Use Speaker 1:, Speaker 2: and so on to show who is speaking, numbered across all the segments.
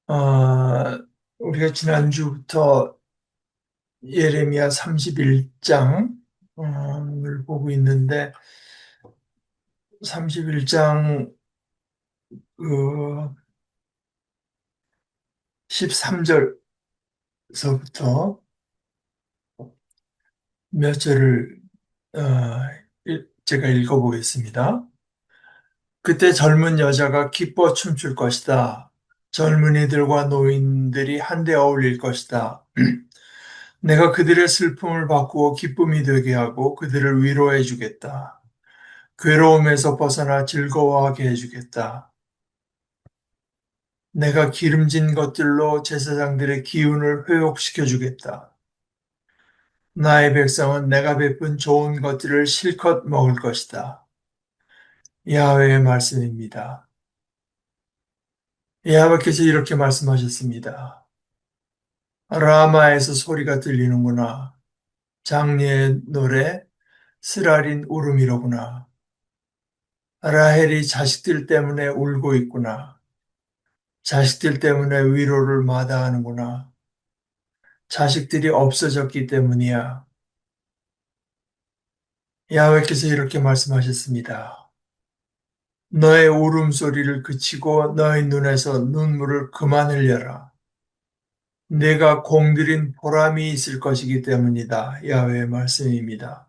Speaker 1: 어, 우리가 지난주부터 예레미야 31장을 보고 있는데, 31장 그 13절서부터 몇 절을 어, 제가 읽어보겠습니다. 그때 젊은 여자가 기뻐 춤출 것이다. 젊은이들과 노인들이 한데 어울릴 것이다. 내가 그들의 슬픔을 바꾸어 기쁨이 되게 하고 그들을 위로해 주겠다. 괴로움에서 벗어나 즐거워하게 해주겠다. 내가 기름진 것들로 제사장들의 기운을 회복시켜 주겠다. 나의 백성은 내가 베푼 좋은 것들을 실컷 먹을 것이다. 야훼의 말씀입니다. 야훼께서 이렇게 말씀하셨습니다. 라마에서 소리가 들리는구나. 장리의 노래, 스라린 울음이로구나. 라헬이 자식들 때문에 울고 있구나. 자식들 때문에 위로를 마다하는구나. 자식들이 없어졌기 때문이야. 야훼께서 이렇게 말씀하셨습니다. 너의 울음소리를 그치고 너의 눈에서 눈물을 그만 흘려라. 내가 공들인 보람이 있을 것이기 때문이다. 야훼의 말씀입니다.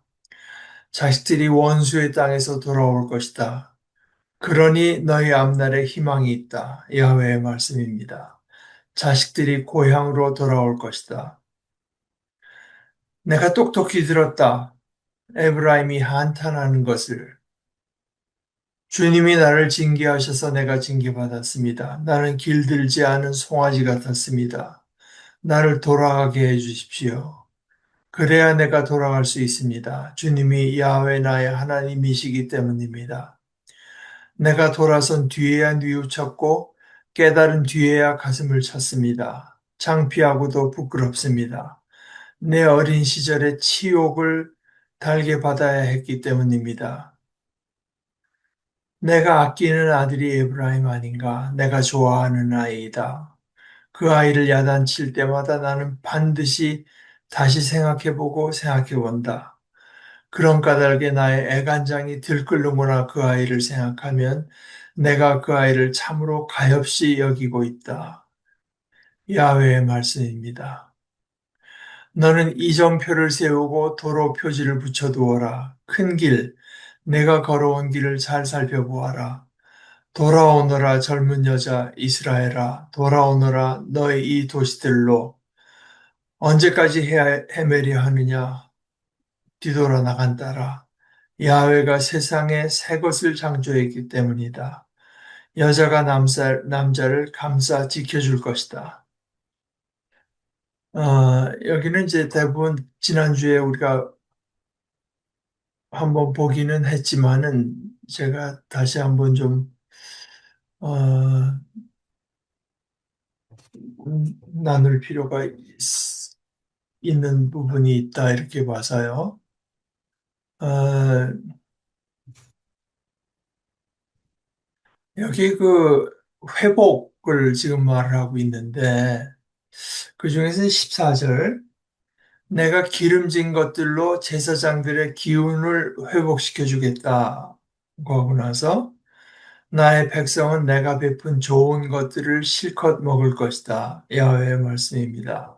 Speaker 1: 자식들이 원수의 땅에서 돌아올 것이다. 그러니 너희 앞날에 희망이 있다. 야훼의 말씀입니다. 자식들이 고향으로 돌아올 것이다. 내가 똑똑히 들었다. 에브라임이 한탄하는 것을. 주님이 나를 징계하셔서 내가 징계받았습니다. 나는 길들지 않은 송아지 같았습니다. 나를 돌아가게 해 주십시오. 그래야 내가 돌아갈 수 있습니다. 주님이 야훼 나의 하나님이시기 때문입니다. 내가 돌아선 뒤에야 뉘우쳤고 깨달은 뒤에야 가슴을 쳤습니다. 창피하고도 부끄럽습니다. 내 어린 시절의 치욕을 달게 받아야 했기 때문입니다. 내가 아끼는 아들이 에브라임 아닌가? 내가 좋아하는 아이이다. 그 아이를 야단칠 때마다 나는 반드시 다시 생각해보고 생각해본다. 그런 까닭에 나의 애간장이 들끓는구나 그 아이를 생각하면 내가 그 아이를 참으로 가엾이 여기고 있다. 야훼의 말씀입니다. 너는 이정표를 세우고 도로 표지를 붙여두어라. 큰 길, 내가 걸어온 길을 잘 살펴보아라. 돌아오너라 젊은 여자 이스라엘아 돌아오너라 너의 이 도시들로 언제까지 헤매려 하느냐 뒤돌아 나간다라 야훼가 세상에 새 것을 창조했기 때문이다. 여자가 남자를 감싸 지켜줄 것이다. 여기는 이제 대부분 지난주에 우리가 한번 보기는 했지만은 제가 다시 한번 좀 어, 나눌 필요가 있는 부분이 있다 이렇게 봐서요. 어, 여기 그 회복을 지금 말을 하고 있는데 그 중에서 14절 내가 기름진 것들로 제사장들의 기운을 회복시켜 주겠다고 하고 나서 나의 백성은 내가 베푼 좋은 것들을 실컷 먹을 것이다. 야훼의 말씀입니다.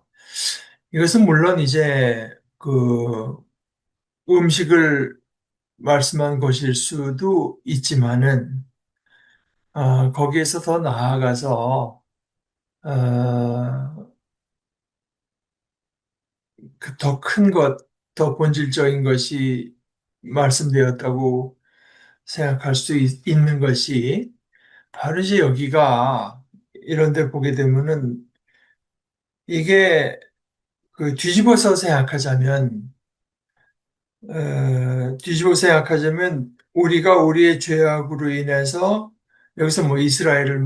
Speaker 1: 이것은 물론 이제 그 음식을 말씀한 것일 수도 있지만은 거기에서 더 나아가서 어, 더 큰 것, 더 본질적인 것이 말씀되었다고 생각할 수 있는 것이 바로 이제 여기가 이런 데 보게 되면은 이게 그 뒤집어서 생각하자면 뒤집어 생각하자면 우리가 우리의 죄악으로 인해서 여기서 뭐 이스라엘을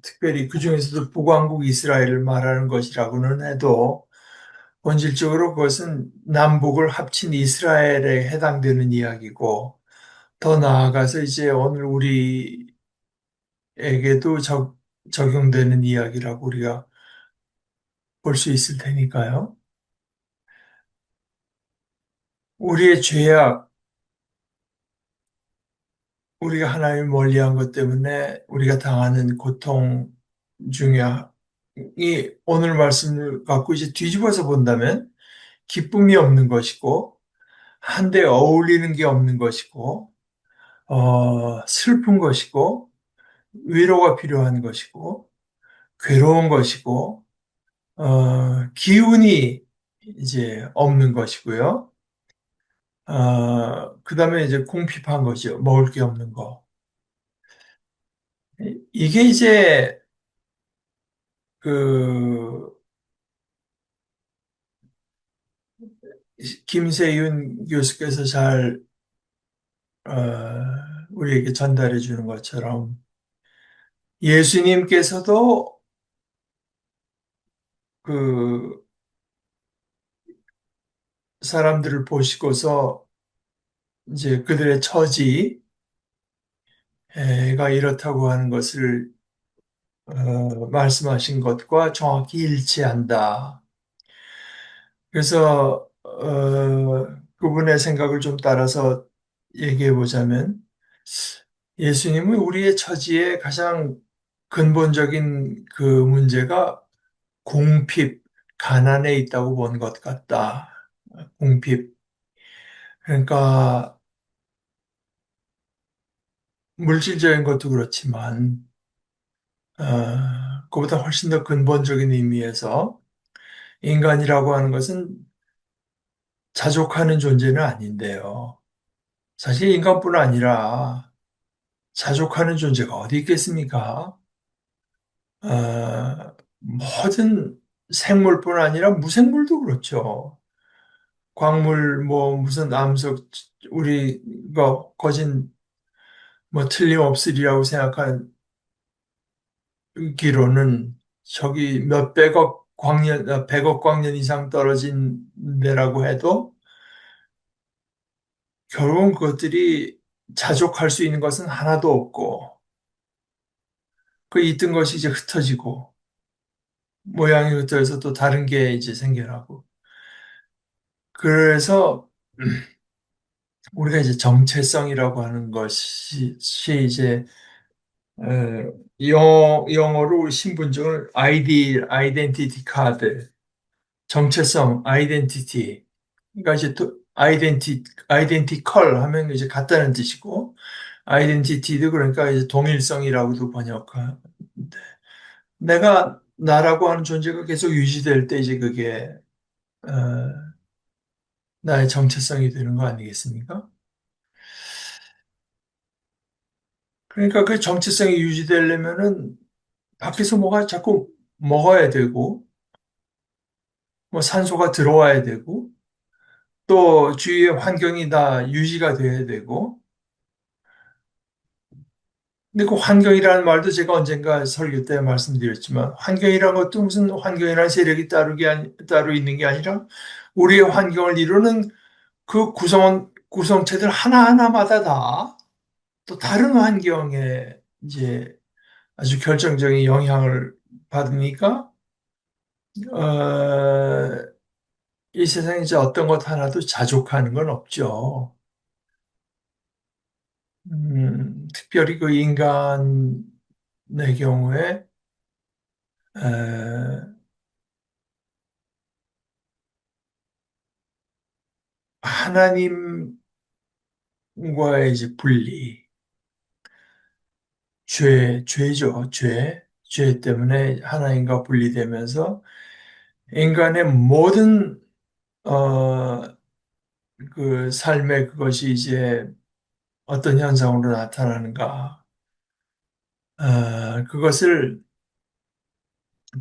Speaker 1: 특별히 그 중에서도 북왕국 이스라엘을 말하는 것이라고는 해도 본질적으로 그것은 남북을 합친 이스라엘에 해당되는 이야기고 더 나아가서 이제 오늘 우리에게도 적용되는 이야기라고 우리가 볼 수 있을 테니까요. 우리의 죄악, 우리가 하나님을 멀리한 것 때문에 우리가 당하는 고통 중에 이 오늘 말씀을 갖고 이제 뒤집어서 본다면 기쁨이 없는 것이고 한데 어울리는 게 없는 것이고 슬픈 것이고 위로가 필요한 것이고 괴로운 것이고 기운이 이제 없는 것이고요. 그다음에 이제 궁핍한 거죠. 먹을 게 없는 거. 이게 이제 그 김세윤 교수께서 잘 우리에게 전달해 주는 것처럼 예수님께서도 그 사람들을 보시고서 이제 그들의 처지가 이렇다고 하는 것을 말씀하신 것과 정확히 일치한다. 그래서 그분의 생각을 좀 따라서 얘기해 보자면 예수님은 우리의 처지의 가장 근본적인 그 문제가 궁핍, 가난에 있다고 본 것 같다. 궁핍. 그러니까 물질적인 것도 그렇지만 그보다 훨씬 더 근본적인 의미에서 인간이라고 하는 것은 자족하는 존재는 아닌데요. 사실 인간뿐 아니라 자족하는 존재가 어디 있겠습니까? 모든 생물뿐 아니라 무생물도 그렇죠. 광물, 뭐, 무슨 암석, 우리가 거진 뭐 틀림없으리라고 생각하기로는 저기 몇백억 광년, 백억 광년 이상 떨어진 데라고 해도 결국은 그것들이 자족할 수 있는 것은 하나도 없고, 그 있던 것이 이제 흩어지고, 모양이 흩어져서 또 다른 게 이제 생겨나고. 그래서 우리가 이제 정체성이라고 하는 것이 이제 어, 영어로 우리 신분증을 아이덴티티 카드, 정체성, 아이덴티티. 그러니까 이제 또 아이덴티컬 하면 이제 같다는 뜻이고, 아이덴티티도 그러니까 이제 동일성이라고도 번역하는데, 내가 나라고 하는 존재가 계속 유지될 때 이제 그게 어, 나의 정체성이 되는 거 아니겠습니까? 그러니까 그 정체성이 유지되려면은 밖에서 뭐가 자꾸 먹어야 되고, 뭐 산소가 들어와야 되고, 또 주위의 환경이 다 유지가 돼야 되고, 근데 그 환경이라는 말도 제가 언젠가 설교 때 말씀드렸지만, 환경이라는 것도 무슨 환경이라는 세력이 따로 있는 게 아니라, 우리의 환경을 이루는 그 구성체들 하나하나마다 다 또 다른 환경에 이제 아주 결정적인 영향을 받으니까, 어, 이 세상에 이제 어떤 것 하나도 자족하는 건 없죠. 특별히 그 인간의 경우에, 에, 하나님과의 이제 분리, 죄죠, 죄. 죄 때문에 하나님과 분리되면서 인간의 모든, 어, 그 삶의 그것이 이제 어떤 현상으로 나타나는가. 그것을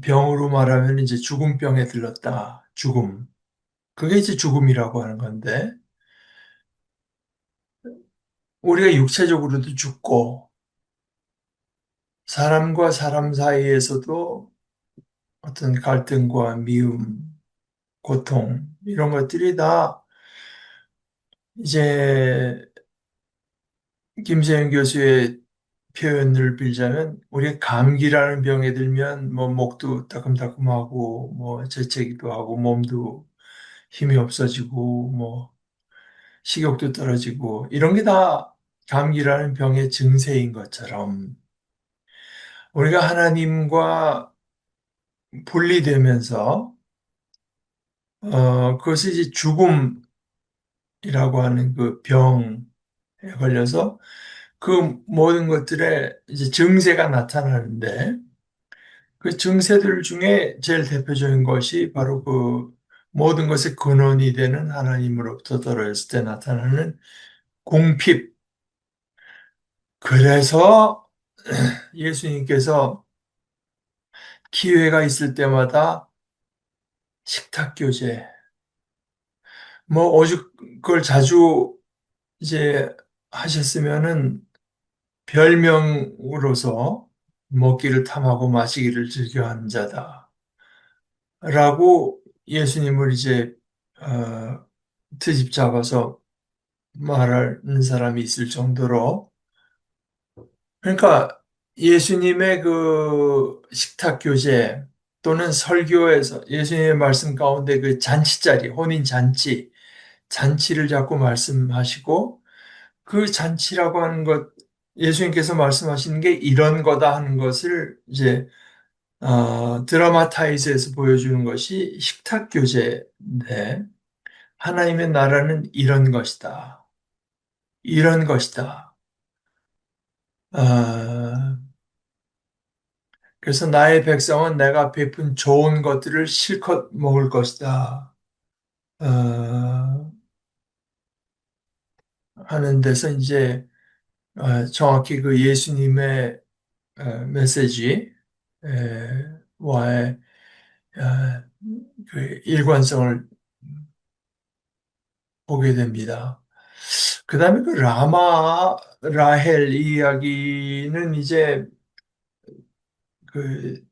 Speaker 1: 병으로 말하면 이제 죽음병에 들렀다. 죽음. 그게 이제 죽음이라고 하는 건데, 우리가 육체적으로도 죽고, 사람과 사람 사이에서도 어떤 갈등과 미움, 고통, 이런 것들이 다 이제 김세윤 교수의 표현을 빌자면 우리가 감기라는 병에 들면 뭐 목도 따끔따끔하고 뭐 재채기도 하고 몸도 힘이 없어지고 뭐 식욕도 떨어지고 이런 게 다 감기라는 병의 증세인 것처럼 우리가 하나님과 분리되면서 그것이 이제 죽음이라고 하는 그 병에 걸려서 그 모든 것들의 이제 증세가 나타나는데 그 증세들 중에 제일 대표적인 것이 바로 그 모든 것의 근원이 되는 하나님으로부터 떨어졌을 때 나타나는 궁핍. 그래서 예수님께서 기회가 있을 때마다 식탁 교제, 뭐 오죽 그걸 자주 이제 하셨으면은 별명으로서 먹기를 탐하고 마시기를 즐겨하는 자다라고 예수님을 이제 트집 잡아서 말하는 사람이 있을 정도로 그러니까 예수님의 그 식탁 교제 또는 설교에서 예수님의 말씀 가운데 그 잔치자리, 혼인 잔치, 잔치를 자꾸 말씀하시고 그 잔치라고 하는 것, 예수님께서 말씀하시는 게 이런 거다 하는 것을 이제 드라마타이즈에서 보여주는 것이 식탁 교제인데 하나님의 나라는 이런 것이다. 이런 것이다. 아, 그래서 나의 백성은 내가 베푼 좋은 것들을 실컷 먹을 것이다. 어, 하는 데서 이제 정확히 그 예수님의 메시지 와의 어, 그 일관성을 보게 됩니다. 그 다음에 그 라마 라헬 이야기는 이제 그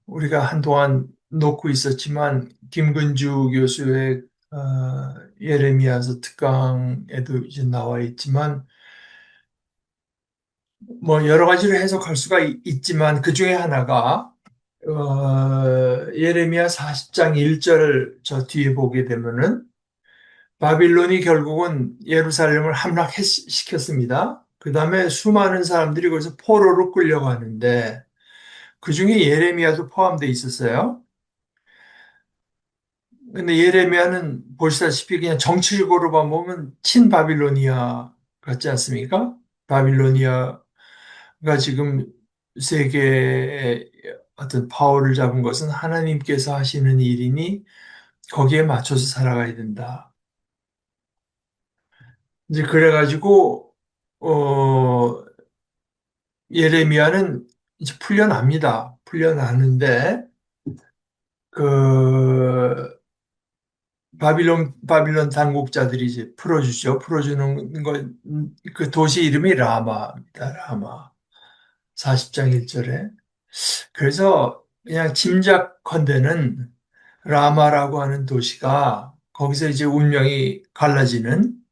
Speaker 1: 우리가 한동안 놓고 있었지만 김근주 교수의 예레미야서 특강에도 이제 나와 있지만 뭐 여러 가지로 해석할 수가 있지만 그 중에 하나가 예레미야 40장 1절을 저 뒤에 보게 되면은 바빌론이 결국은 예루살렘을 함락시켰습니다. 그 다음에 수많은 사람들이 거기서 포로로 끌려가는데 그 중에 예레미야도 포함되어 있었어요. 근데 예레미야는 보시다시피 그냥 정치적으로 보면 친바빌로니아 같지 않습니까? 바빌로니아가 지금 세계의 어떤 파워를 잡은 것은 하나님께서 하시는 일이니 거기에 맞춰서 살아가야 된다. 이제 그래가지고 어, 예레미야는 이제 풀려납니다. 풀려나는데 그 바빌론 당국자들이 이제 풀어주죠. 풀어주는 건, 그 도시 이름이 라마입니다. 라마. 40장 1절에. 그래서 그냥 짐작컨대는 라마라고 하는 도시가 거기서 이제 운명이 갈라지는,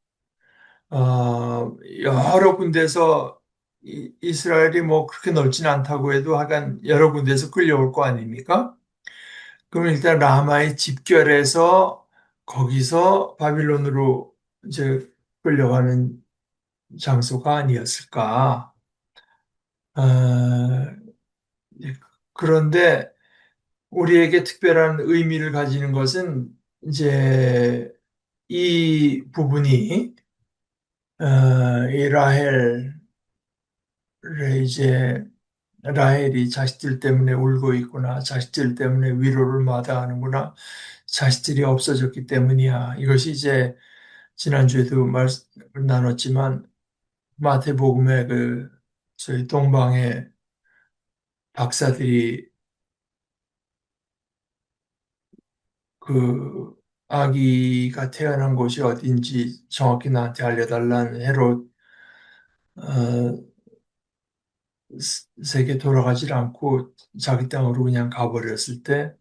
Speaker 1: 여러 군데서 이스라엘이 뭐 그렇게 넓지는 않다고 해도 하여간 여러 군데서 끌려올 거 아닙니까? 그럼 일단 라마에 집결해서 거기서 바빌론으로 이제 끌려가는 장소가 아니었을까. 아, 예, 그런데 우리에게 특별한 의미를 가지는 것은 이제 이 부분이 이 라헬의 이제 라헬이 자식들 때문에 울고 있구나. 자식들 때문에 위로를 마다하는구나. 자식들이 없어졌기 때문이야. 이것이 이제 지난주에도 말씀 나눴지만 마태복음의 그 저희 동방의 박사들이 그 아기가 태어난 곳이 어딘지 정확히 나한테 알려달라는 헤롯 세계 돌아가질 않고 자기 땅으로 그냥 가버렸을 때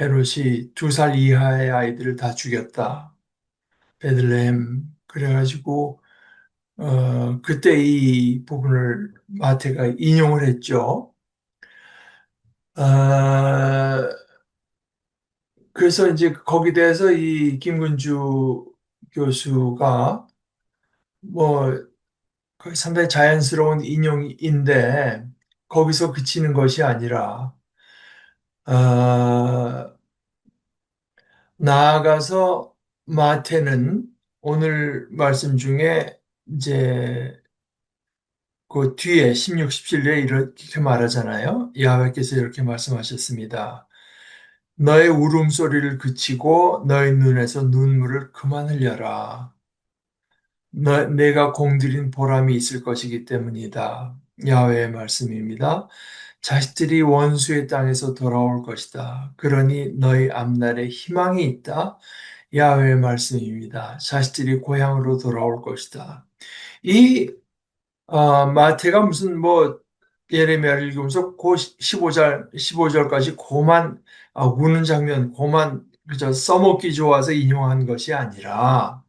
Speaker 1: 헤롯이 2살 이하의 아이들을 다 죽였다. 베들레헴 그래가지고 그때 이 부분을 마태가 인용을 했죠. 아, 그래서 이제 거기에 대해서 이 김근주 교수가 뭐 거의 상당히 자연스러운 인용인데 거기서 그치는 것이 아니라 아, 나아가서 마태는 오늘 말씀 중에 이제 그 뒤에 16, 17절에 이렇게 말하잖아요. 야훼께서 이렇게 말씀하셨습니다. 너의 울음소리를 그치고 너의 눈에서 눈물을 그만 흘려라. 내가 공들인 보람이 있을 것이기 때문이다. 야훼의 말씀입니다. 자식들이 원수의 땅에서 돌아올 것이다. 그러니 너희 앞날에 희망이 있다. 야훼의 말씀입니다. 자식들이 고향으로 돌아올 것이다. 이 마태가 무슨 뭐 예레미야를 읽으면서 그 15절까지 고만 우는 장면, 고만 그저 써먹기 좋아서 인용한 것이 아니라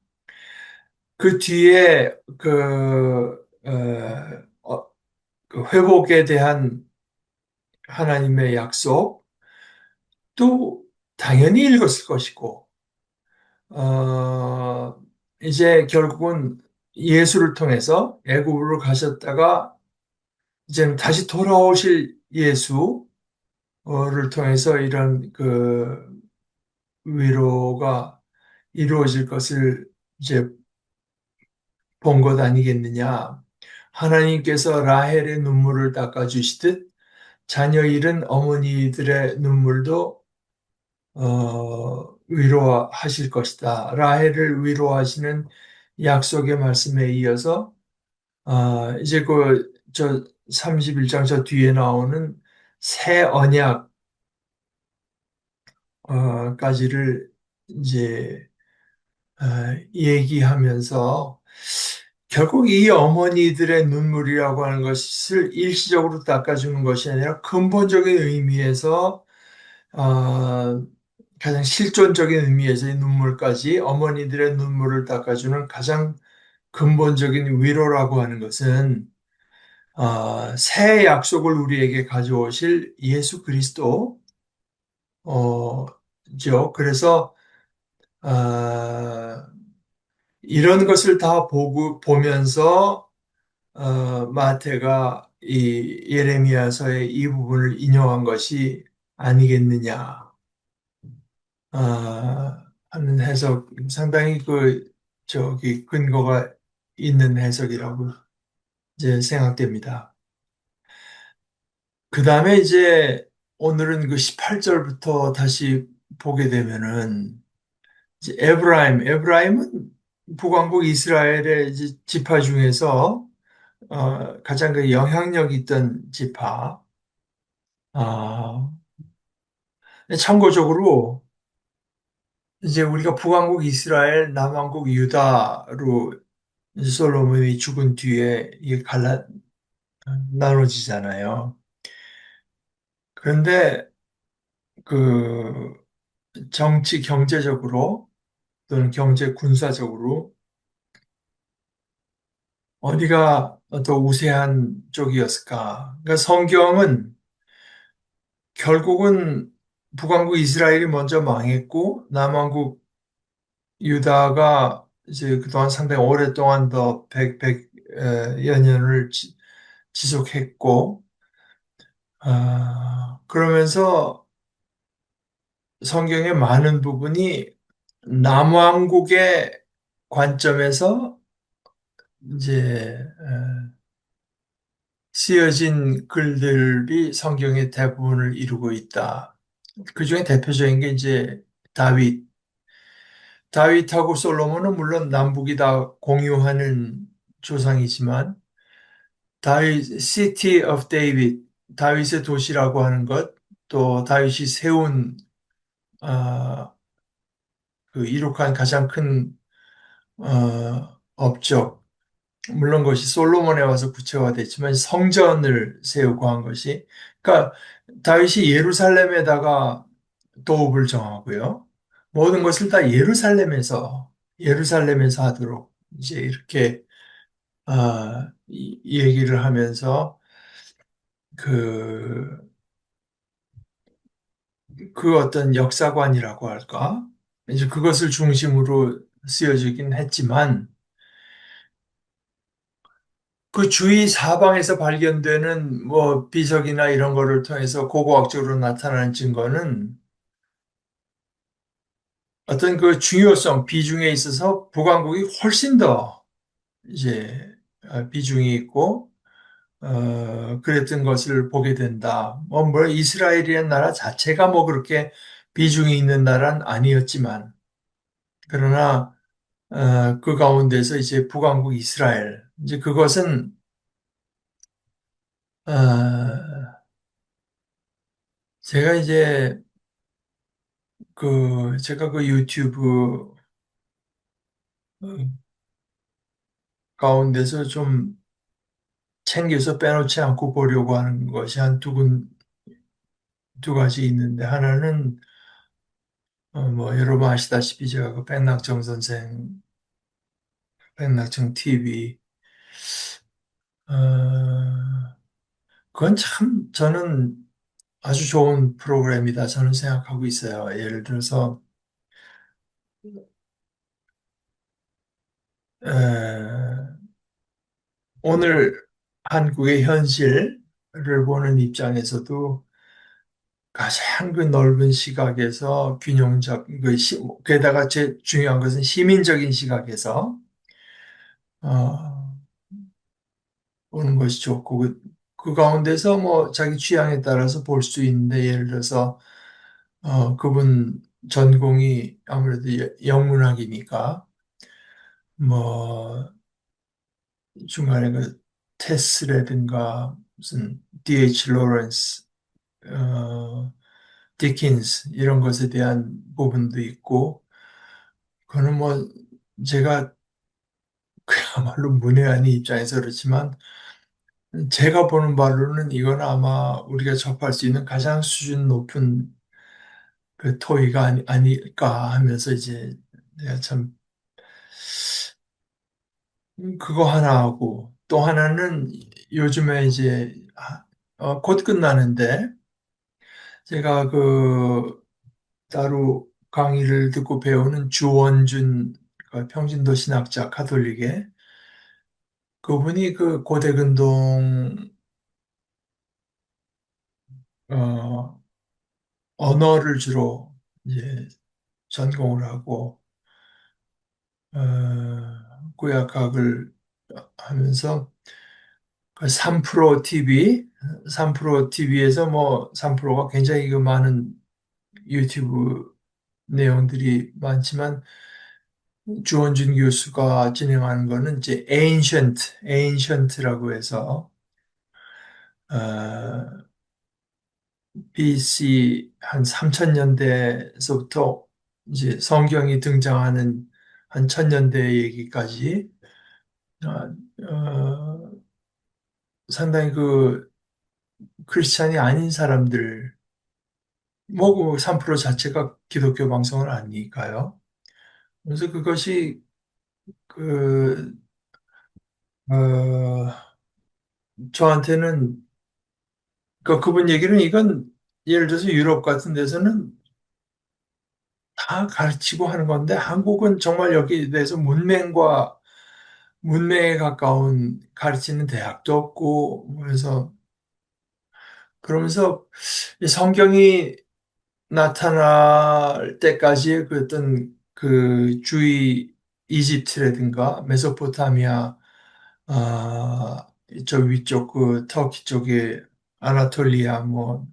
Speaker 1: 그 뒤에 그 회복에 대한 하나님의 약속도 당연히 읽었을 것이고, 어, 이제 결국은 예수를 통해서 애굽으로 가셨다가 이제는 다시 돌아오실 예수를 통해서 이런 그 위로가 이루어질 것을 이제 본 것 아니겠느냐. 하나님께서 라헬의 눈물을 닦아주시듯 자녀 잃은 어머니들의 눈물도 위로하실 것이다. 라헬을 위로하시는 약속의 말씀에 이어서 이제 저 31장 저 뒤에 나오는 새 언약까지를 이제 얘기하면서 결국 이 어머니들의 눈물이라고 하는 것을 일시적으로 닦아주는 것이 아니라 근본적인 의미에서 어, 가장 실존적인 의미에서의 눈물까지 어머니들의 눈물을 닦아주는 가장 근본적인 위로라고 하는 것은 새 약속을 우리에게 가져오실 예수 그리스도 죠. 그래서 어, 이런 것을 다 보면서 마태가 이 예레미야서의 이 부분을 인용한 것이 아니겠느냐 하는 해석, 상당히 저기 근거가 있는 해석이라고 이제 생각됩니다. 그 다음에 이제 오늘은 그 18절부터 다시 보게 되면은 이제 에브라임은 북왕국 이스라엘의 이제 지파 중에서 가장 그 영향력 있던 지파. 아, 참고적으로 이제 우리가 북왕국 이스라엘, 남왕국 유다로 이제 솔로몬이 죽은 뒤에 이게 나눠지잖아요. 그런데 그 정치 경제적으로 또는 경제 군사적으로 어디가 더 우세한 쪽이었을까? 그러니까 성경은 결국은 북왕국 이스라엘이 먼저 망했고 남왕국 유다가 이제 그동안 상당히 오랫동안 더 여 년을 지속했고 그러면서 성경의 많은 부분이 남왕국의 관점에서 이제 쓰여진 글들이 성경의 대부분을 이루고 있다. 그 중에 대표적인 게 이제 다윗. 다윗하고 솔로몬은 물론 남북이 다 공유하는 조상이지만 City of David, 다윗의 도시라고 하는 것, 또 다윗이 세운 그 이룩한 가장 큰 업적, 물론 그것이 솔로몬에 와서 구체화됐지만 성전을 세우고 한 것이, 그러니까 다윗이 예루살렘에다가 도읍을 정하고요. 모든 것을 다 예루살렘에서 하도록 이제 이렇게 이 얘기를 하면서 그, 그 어떤 역사관이라고 할까? 이제 그것을 중심으로 쓰여지긴 했지만 그 주위 사방에서 발견되는 뭐 비석이나 이런 거를 통해서 고고학적으로 나타나는 증거는 어떤 그 중요성, 비중에 있어서 북왕국이 훨씬 더 이제 비중이 있고 그랬던 것을 보게 된다. 뭐 이스라엘이라는 나라 자체가 뭐 그렇게 비중이 있는 나라는 아니었지만 그러나 그 가운데서 이제 북왕국 이스라엘 이제 그것은 제가 이제 제가 그 유튜브 어, 가운데서 좀 챙겨서 빼놓지 않고 보려고 하는 것이 두 가지 있는데 하나는 뭐 여러분 아시다시피 제가 그 백낙정 선생 백낙정 TV 그건 참 저는 아주 좋은 프로그램이다 저는 생각하고 있어요. 예를 들어서 에, 오늘 한국의 현실을 보는 입장에서도 가장 그 넓은 시각에서 게다가 제일 중요한 것은 시민적인 시각에서 어, 보는 것이 좋고 그 가운데서 뭐 자기 취향에 따라서 볼 수 있는데 예를 들어서 그분 전공이 아무래도 영문학이니까 뭐 중간에 그 테스라든가 무슨 D.H. 로렌스, 디킨스 이런 것에 대한 부분도 있고 그거는 뭐 제가 그야말로 문외한의 입장에서 그렇지만 제가 보는 바로는 이건 아마 우리가 접할 수 있는 가장 수준 높은 그 토의가 아닐까 하면서 이제 내가 참 그거 하나 하고 또 하나는 요즘에 이제 곧 끝나는데 제가 그 따로 강의를 듣고 배우는 주원준 그 평신도 신학자 가톨릭의 그분이 그 고대근동 어, 언어를 주로 이제 전공을 하고 구약학을 하면서 그 3프로 TV, 3프로 TV에서 뭐 3프로가 굉장히 그 많은 유튜브 내용들이 많지만 주원준 교수가 진행하는 거는 이제 Ancient라고 해서 어, BC 한 3000년대에서부터 이제 성경이 등장하는 한 1000년대 얘기까지 어, 어, 상당히 그 크리스찬이 아닌 사람들 뭐그 3% 자체가 기독교 방송은 아니니까요. 그래서 그것이 그 어, 저한테는 그분 얘기는 이건 예를 들어서 유럽 같은 데서는 다 가르치고 하는 건데 한국은 정말 여기에 대해서 문맹에 가까운 가르치는 대학도 없고 그래서 그러면서 이 성경이 나타날 때까지의 그 어떤 그 주위 이집트라든가 메소포타미아 이쪽 위쪽 그 터키 쪽에 아나톨리아 뭐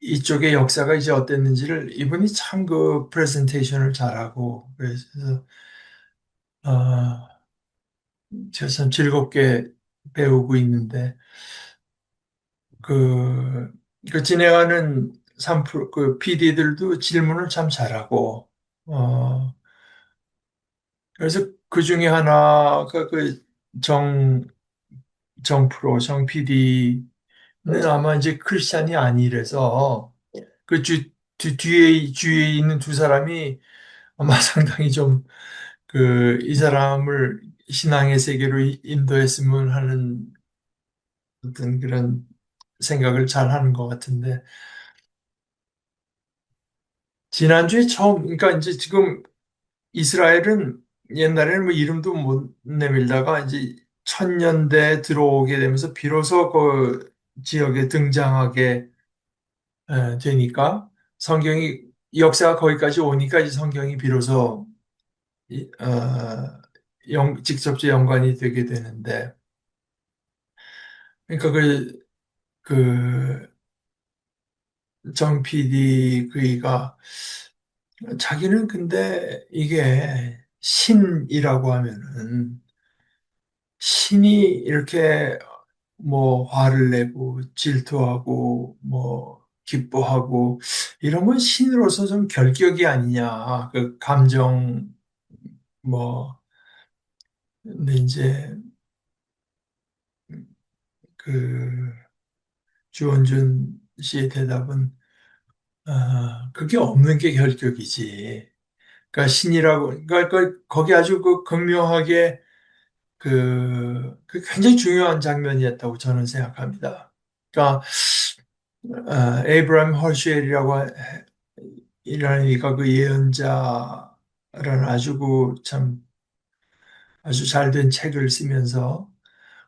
Speaker 1: 이쪽의 역사가 이제 어땠는지를 이분이 참 그 프레젠테이션을 잘하고 그래서 아, 제가 참 즐겁게 배우고 있는데 그, 그 진행하는 3프로 그 PD들도 질문을 참 잘하고 그래서 그 중에 하나가 그 정, 정 프로, 정 PD는 아마 이제 크리스찬이 아니라서 그 주위에 있는 두 사람이 아마 상당히 좀 그 이 사람을 신앙의 세계로 인도했으면 하는 어떤 그런 생각을 잘 하는 것 같은데, 지난주에 처음, 그러니까 이제 지금 이스라엘은 옛날에는 뭐 이름도 못 내밀다가 이제 천년대 들어오게 되면서 비로소 그 지역에 등장하게 되니까 성경이 역사가 거기까지 오니까 이제 성경이 비로소 이- 어, 직접적 연관이 되게 되는데, 그러니까 정 PD 그이가 자기는 근데 이게 신이라고 하면은 신이 이렇게 뭐 화를 내고 질투하고 뭐 기뻐하고 이런 건 신으로서 좀 결격이 아니냐. 그 감정 뭐 근데 이제 그 주원준 씨의 대답은 그게 없는 게 결격이지. 그러니까 신이라고 그러니까 거기 아주 그 극명하게 그 굉장히 중요한 장면이었다고 저는 생각합니다. 그러니까 에이브라임 헐슈엘이라고 이라는 이가 그 예언자라는 아주 참 아주 잘 된 책을 쓰면서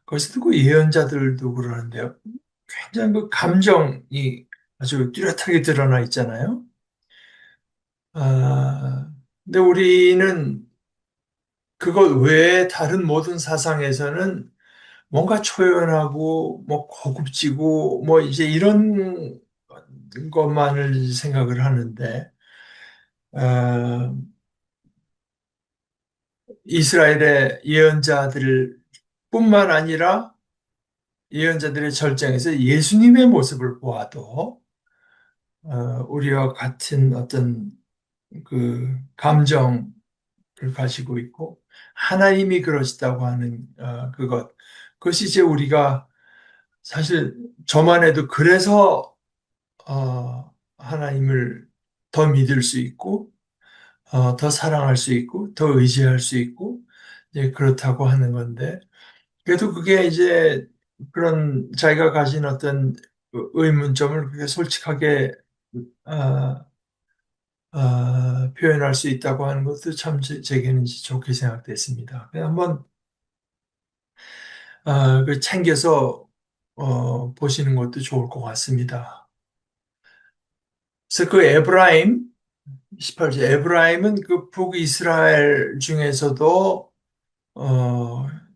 Speaker 1: 거기서도 그 예언자들도 그러는데요. 굉장히 그 감정이 아주 뚜렷하게 드러나 있잖아요. 근데 우리는 그것 외에 다른 모든 사상에서는 뭔가 초연하고 뭐 고급지고 뭐 이제 이런 것만을 생각을 하는데 어, 이스라엘의 예언자들 뿐만 아니라 예언자들의 절정에서 예수님의 모습을 보아도 우리와 같은 어떤 그 감정을 가지고 있고 하나님이 그러시다고 하는 그것이 이제 우리가 사실 저만 해도 그래서 하나님을 더 믿을 수 있고 더 사랑할 수 있고 더 의지할 수 있고 이제 그렇다고 하는 건데 그래도 그게 이제 그런 자기가 가진 어떤 의문점을 그렇게 솔직하게 어, 표현할 수 있다고 하는 것도 참 제게는 좋게 생각됐습니다. 한번 그 챙겨서 보시는 것도 좋을 것 같습니다. 그래서 그 에브라임 18절 에브라임은 그 북이스라엘 중에서도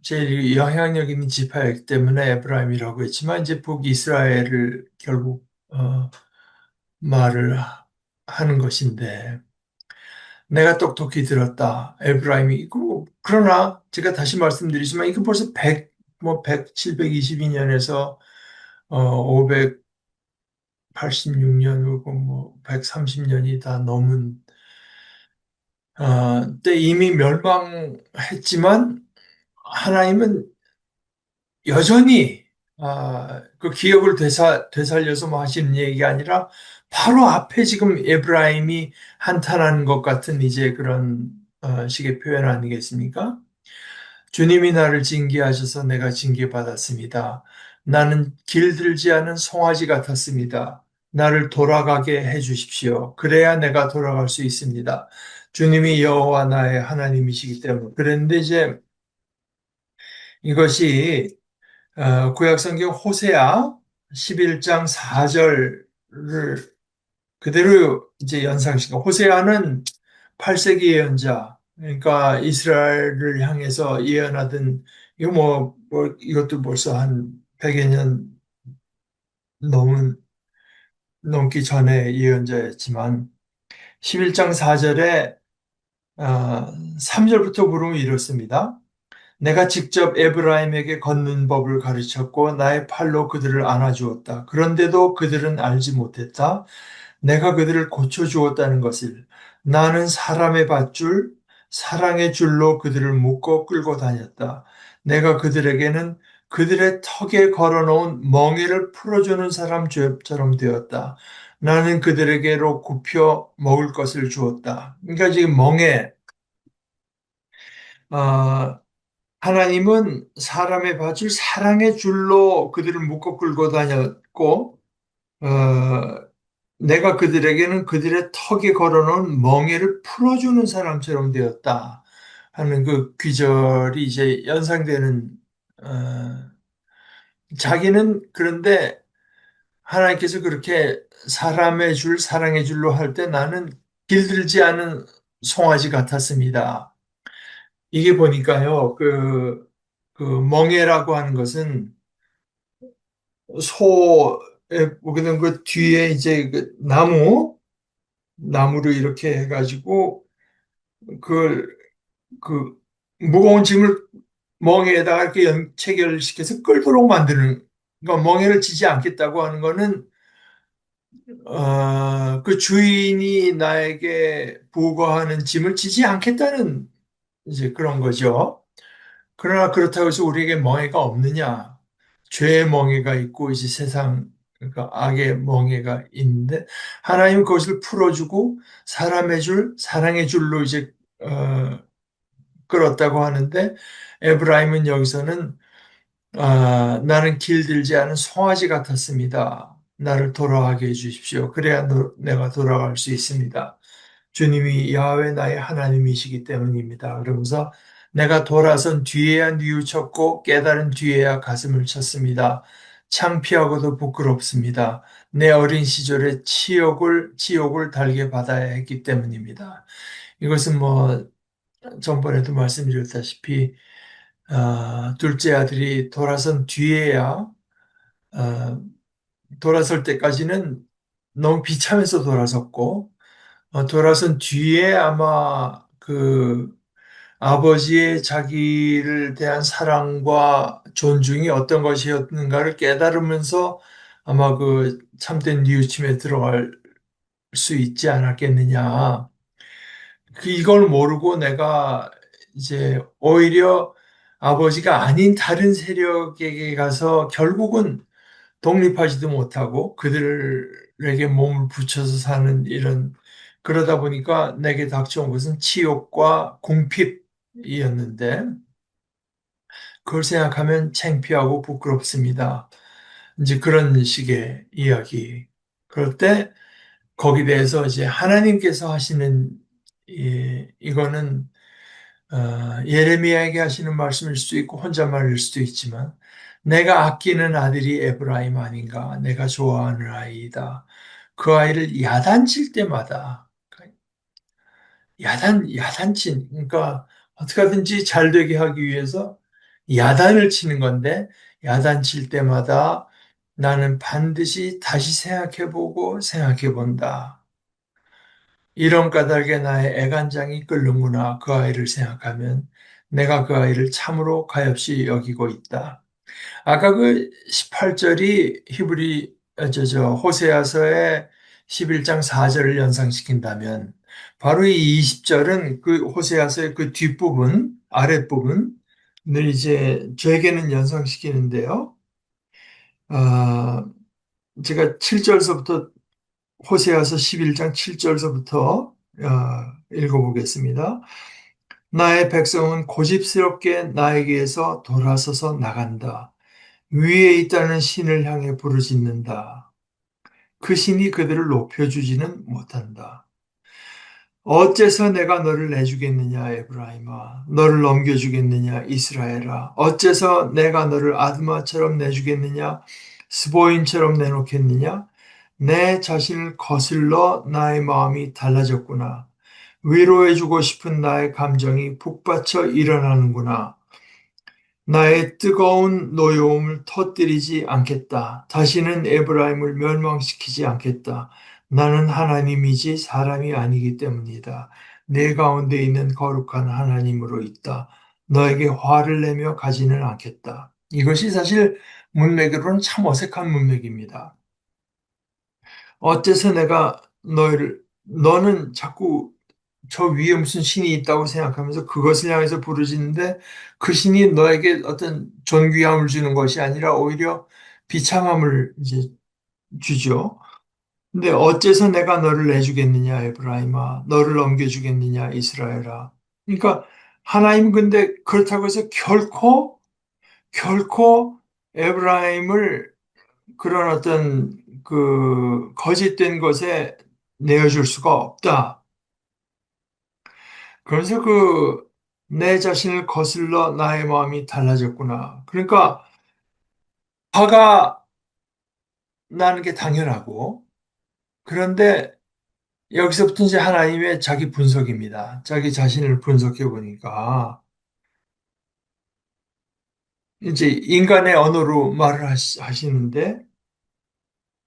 Speaker 1: 제일 영향력 있는 지파이기 때문에 에브라임이라고 했지만 이제 북이스라엘을 결국 말을 하는 것인데 내가 똑똑히 들었다. 에브라임이 그러나 제가 다시 말씀드리지만 이거 벌써 100, 뭐 100, 722년에서 586년 혹은 뭐 130년이 다 넘은 때 이미 멸망했지만 하나님은 여전히 그 기억을 되살려서 뭐 하시는 얘기가 아니라 바로 앞에 지금 에브라임이 한탄하는 것 같은 이제 그런 식의 표현 아니겠습니까? 주님이 나를 징계하셔서 내가 징계받았습니다. 나는 길들지 않은 송아지 같았습니다. 나를 돌아가게 해 주십시오. 그래야 내가 돌아갈 수 있습니다. 주님이 여호와 나의 하나님이시기 때문에 그랬는데 이제 이것이 구약성경 호세아 11장 4절을 그대로 이제 연상시켜. 호세아는 8세기 예언자, 그러니까 이스라엘을 향해서 예언하던, 이거 이것도 벌써 한 100여 년 넘은, 넘기 전에 예언자였지만, 11장 4절에 3절부터 보면 이렇습니다. 내가 직접 에브라임에게 걷는 법을 가르쳤고 나의 팔로 그들을 안아주었다. 그런데도 그들은 알지 못했다. 내가 그들을 고쳐주었다는 것을. 나는 사람의 밧줄, 사랑의 줄로 그들을 묶어 끌고 다녔다. 내가 그들에게는 그들의 턱에 걸어놓은 멍에를 풀어주는 사람처럼 되었다. 나는 그들에게로 굽혀 먹을 것을 주었다. 그러니까 지금 멍에, 어, 하나님은 사람의 밭을 사랑의 줄로 그들을 묶어 끌고 다녔고, 내가 그들에게는 그들의 턱에 걸어놓은 멍에를 풀어주는 사람처럼 되었다 하는 그 귀절이 이제 연상되는, 어, 자기는 그런데 하나님께서 그렇게 사람의 줄, 사랑의 줄로 할 때 나는 길들지 않은 송아지 같았습니다. 이게 보니까요, 그 멍에라고 하는 것은 소에 보게 되면 그 뒤에 이제 그 나무로 이렇게 해가지고 그걸 그 무거운 짐을 멍에에다가 이렇게 체결시켜서 끌도록 만드는, 그러니까 멍에를 지지 않겠다고 하는 거는 그 주인이 나에게 부과하는 짐을 지지 않겠다는 이제 그런 거죠. 그러나 그렇다고 해서 우리에게 멍에가 없느냐? 죄의 멍에가 있고 이제 세상, 그러니까 악의 멍에가 있는데 하나님은 그것을 풀어주고 사람의 줄, 사랑의 줄로 이제 끌었다고 하는데, 에브라임은 여기서는 나는 길들지 않은 송아지 같았습니다. 나를 돌아가게 해주십시오. 그래야 내가 돌아갈 수 있습니다. 주님이 야훼 나의 하나님이시기 때문입니다. 그러면서 내가 돌아선 뒤에야 뉘우쳤고 깨달은 뒤에야 가슴을 쳤습니다. 창피하고도 부끄럽습니다. 내 어린 시절에 치욕을 달게 받아야 했기 때문입니다. 이것은 뭐 전번에도 말씀드렸다시피 둘째 아들이 돌아선 뒤에야, 어, 돌아설 때까지는 너무 비참해서 돌아섰고, 돌아선 뒤에 아마 그 아버지의 자기를 대한 사랑과 존중이 어떤 것이었는가를 깨달으면서 아마 그 참된 뉘우침에 들어갈 수 있지 않았겠느냐. 이걸 모르고 내가 이제 오히려 아버지가 아닌 다른 세력에게 가서 결국은 독립하지도 못하고 그들에게 몸을 붙여서 사는 이런, 그러다 보니까 내게 닥쳐온 것은 치욕과 궁핍이었는데 그걸 생각하면 창피하고 부끄럽습니다. 이제 그런 식의 이야기. 그럴 때 거기에 대해서 이제 하나님께서 하시는 이거는 예레미야에게 하시는 말씀일 수도 있고 혼잣말일 수도 있지만, 내가 아끼는 아들이 에브라임 아닌가, 내가 좋아하는 아이이다. 그 아이를 야단칠 때마다, 야단친, 그러니까 어떻게 하든지 잘 되게 하기 위해서 야단을 치는 건데, 야단칠 때마다 나는 반드시 다시 생각해보고 생각해본다. 이런 까닭에 나의 애간장이 끓는구나. 그 아이를 생각하면 내가 그 아이를 참으로 가엾이 여기고 있다. 아까 그 18절이 호세아서의 11장 4절을 연상시킨다면 바로 이 20절은 그 호세아서의 그 뒷부분, 아랫부분을 이제 저에게는 연상시키는데요. 아, 제가 7절서부터 호세아서 11장 7절서부터 읽어보겠습니다. 나의 백성은 고집스럽게 나에게서 돌아서서 나간다. 위에 있다는 신을 향해 부르짖는다. 그 신이 그들을 높여주지는 못한다. 어째서 내가 너를 내주겠느냐, 에브라임아. 너를 넘겨주겠느냐, 이스라엘아. 어째서 내가 너를 아드마처럼 내주겠느냐, 스보인처럼 내놓겠느냐. 내 자신을 거슬러 나의 마음이 달라졌구나. 위로해주고 싶은 나의 감정이 북받쳐 일어나는구나. 나의 뜨거운 노여움을 터뜨리지 않겠다. 다시는 에브라임을 멸망시키지 않겠다. 나는 하나님이지 사람이 아니기 때문이다. 내 가운데 있는 거룩한 하나님으로 있다. 너에게 화를 내며 가지는 않겠다. 이것이 사실 문맥으로는 참 어색한 문맥입니다. 어째서 내가 너는 자꾸 저 위에 무슨 신이 있다고 생각하면서 그것을 향해서 부르짖는데 그 신이 너에게 어떤 존귀함을 주는 것이 아니라 오히려 비참함을 이제 주죠. 근데 어째서 내가 너를 내주겠느냐, 에브라임아. 너를 넘겨주겠느냐, 이스라엘아. 그러니까 하나님 근데 그렇다고 해서 결코 에브라임을 그런 어떤 그 거짓된 것에 내어줄 수가 없다. 그래서 내 자신을 거슬러 나의 마음이 달라졌구나. 그러니까 화가 나는 게 당연하고, 그런데 여기서부터 이제 하나님의 자기 분석입니다. 자기 자신을 분석해 보니까, 이제 인간의 언어로 말을 하시는데,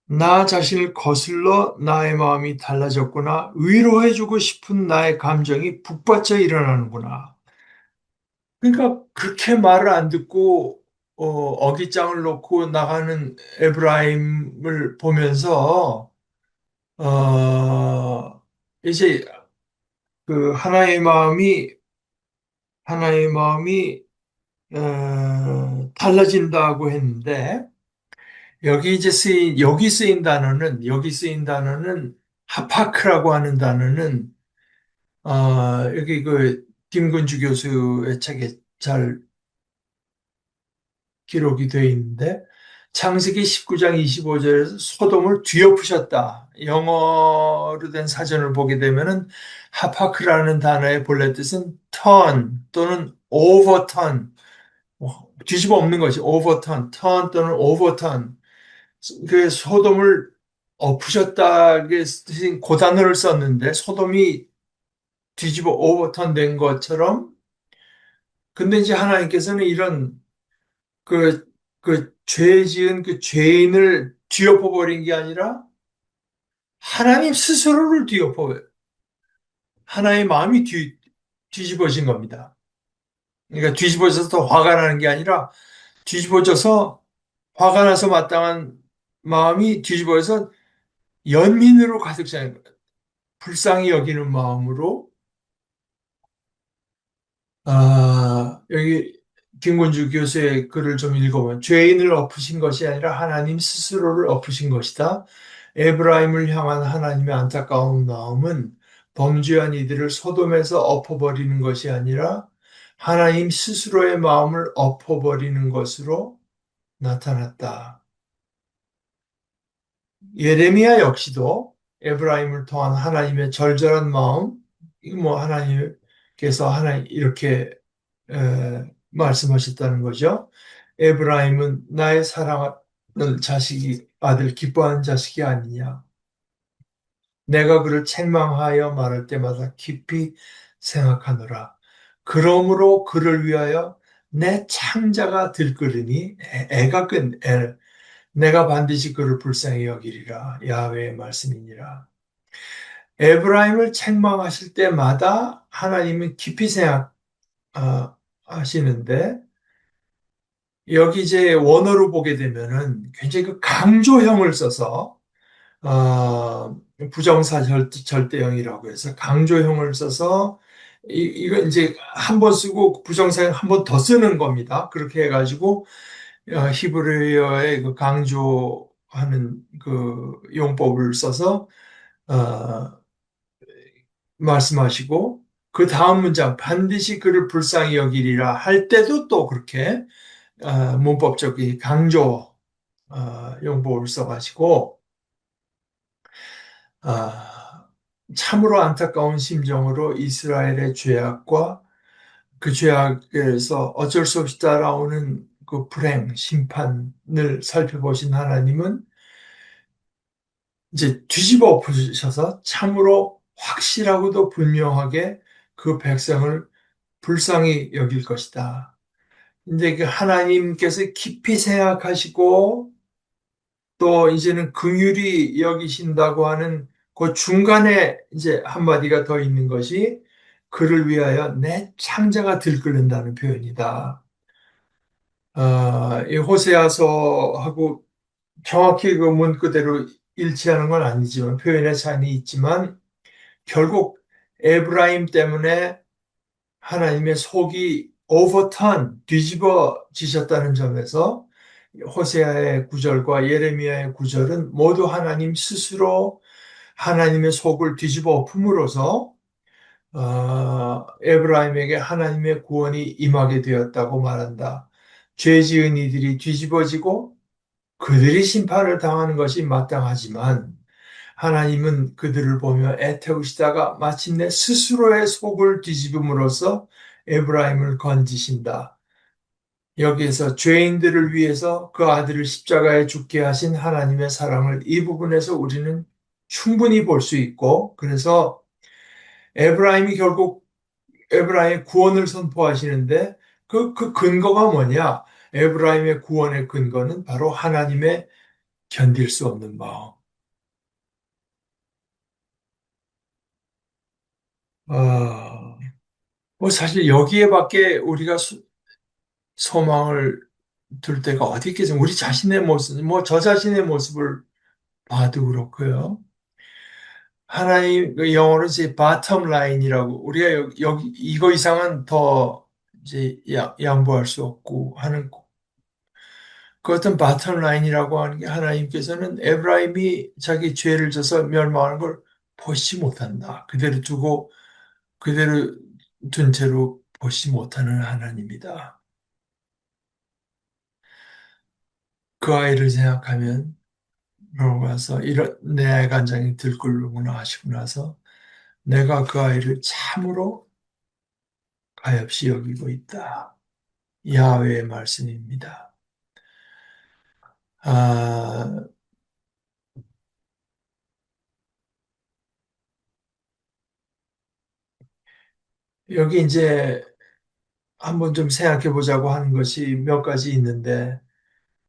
Speaker 1: 나 자신을 거슬러 나의 마음이 달라졌구나. 위로해주고 싶은 나의 감정이 북받쳐 일어나는구나. 그러니까 그렇게 말을 안 듣고 어깃장을 놓고 나가는 에브라임을 보면서 이제 그 하나의 마음이 달라진다고 했는데 여기 쓰인 단어는 하파크라고 하는 단어는 여기 김근주 교수의 책에 잘 기록이 되어 있는데 창세기 19장 25절에서 소돔을 뒤엎으셨다. 영어로 된 사전을 보게 되면은 하파크라는 단어의 본래 뜻은 turn 또는 overturn, 뒤집어 엎는 것이 overturn, turn 또는 overturn. 그 소돔을 엎으셨다게 쓰신 그 단어를 썼는데 소돔이 뒤집어 overturn 된 것처럼 근데 이제 하나님께서는 이런 죄 지은 그 죄인을 뒤엎어버린 게 아니라 하나님 스스로를 하나의 마음이 뒤집어진 겁니다. 그러니까 뒤집어져서 더 화가 나는 게 아니라 뒤집어져서 화가 나서 마땅한 마음이 뒤집어져서 연민으로 가득 차는 거예요. 불쌍히 여기는 마음으로 여기 김건주 교수의 글을 좀 읽어보면 죄인을 엎으신 것이 아니라 하나님 스스로를 엎으신 것이다. 에브라임을 향한 하나님의 안타까운 마음은 범죄한 이들을 소돔에서 엎어버리는 것이 아니라 하나님 스스로의 마음을 엎어버리는 것으로 나타났다. 예레미야 역시도 에브라임을 통한 하나님의 절절한 마음, 이거 뭐 하나님께서 이렇게 말씀하셨다는 거죠. 에브라임은 나의 사랑하는 아들 기뻐하는 자식이 아니냐. 내가 그를 책망하여 말할 때마다 깊이 생각하노라. 그러므로 그를 위하여 내 창자가 들끓으니 애가 끈 애, 내가 반드시 그를 불쌍히 여기리라. 야훼의 말씀이니라. 에브라임을 책망하실 때마다 하나님은 깊이 생각하시는데 여기 이제 원어로 보게 되면은 굉장히 그 강조형을 써서 부정사 절대형이라고 해서 강조형을 써서 이거 이제 한 번 쓰고 부정사 한 번 더 쓰는 겁니다. 그렇게 해가지고 히브리어의 그 강조하는 그 용법을 써서 어, 말씀하시고 그 다음 문장 반드시 그를 불쌍히 여기리라 할 때도 또 그렇게 문법적인 강조 용법을 써가지고 아, 참으로 안타까운 심정으로 이스라엘의 죄악과 그 죄악에서 어쩔 수 없이 따라오는 그 불행, 심판을 살펴보신 하나님은 이제 뒤집어 엎으셔서 참으로 확실하고도 분명하게 그 백성을 불쌍히 여길 것이다. 근데 그 하나님께서 깊이 생각하시고 또 이제는 긍휼히 여기신다고 하는 그 중간에 이제 한마디가 더 있는 것이 그를 위하여 내 창자가 들끓는다는 표현이다. 이 호세아서하고 정확히 그 문구대로 일치하는 건 아니지만 표현의 차이는 있지만 결국 에브라임 때문에 하나님의 속이 뒤집어지셨다는 점에서 호세아의 구절과 예레미야의 구절은 모두 하나님 스스로 하나님의 속을 뒤집어 엎음으로써 에브라임에게 하나님의 구원이 임하게 되었다고 말한다. 죄 지은 이들이 뒤집어지고 그들이 심판을 당하는 것이 마땅하지만 하나님은 그들을 보며 애태우시다가 마침내 스스로의 속을 뒤집음으로써 에브라임을 건지신다. 여기에서 죄인들을 위해서 그 아들을 십자가에 죽게 하신 하나님의 사랑을 이 부분에서 우리는 충분히 볼 수 있고, 그래서 에브라임이 결국 에브라임의 구원을 선포하시는데 그 근거가 뭐냐? 에브라임의 구원의 근거는 바로 하나님의 견딜 수 없는 마음. 아, 뭐 사실 여기에밖에 우리가 소망을 둘 데가 어디 있겠어요? 우리 자신의 모습, 뭐 저 자신의 모습을 봐도 그렇고요. 하나님 그 영어로 이제 바텀 라인이라고 우리가 여기 이거 이상은 더 이제 양보할 수 없고 하는 그 어떤 바텀 라인이라고 하는 게 하나님께서는 에브라임이 자기 죄를 져서 멸망하는 걸 보지 못한다. 그대로 두고 그대로 둔 채로 보지 못하는 하나님이다. 그 아이를 생각하면 그러고 나서 이런 내 간장이 들끓는구나 하시고 나서 내가 그 아이를 참으로 가엾이 여기고 있다. 야훼의 말씀입니다. 아, 여기 이제 한번 좀 생각해 보자고 하는 것이 몇 가지 있는데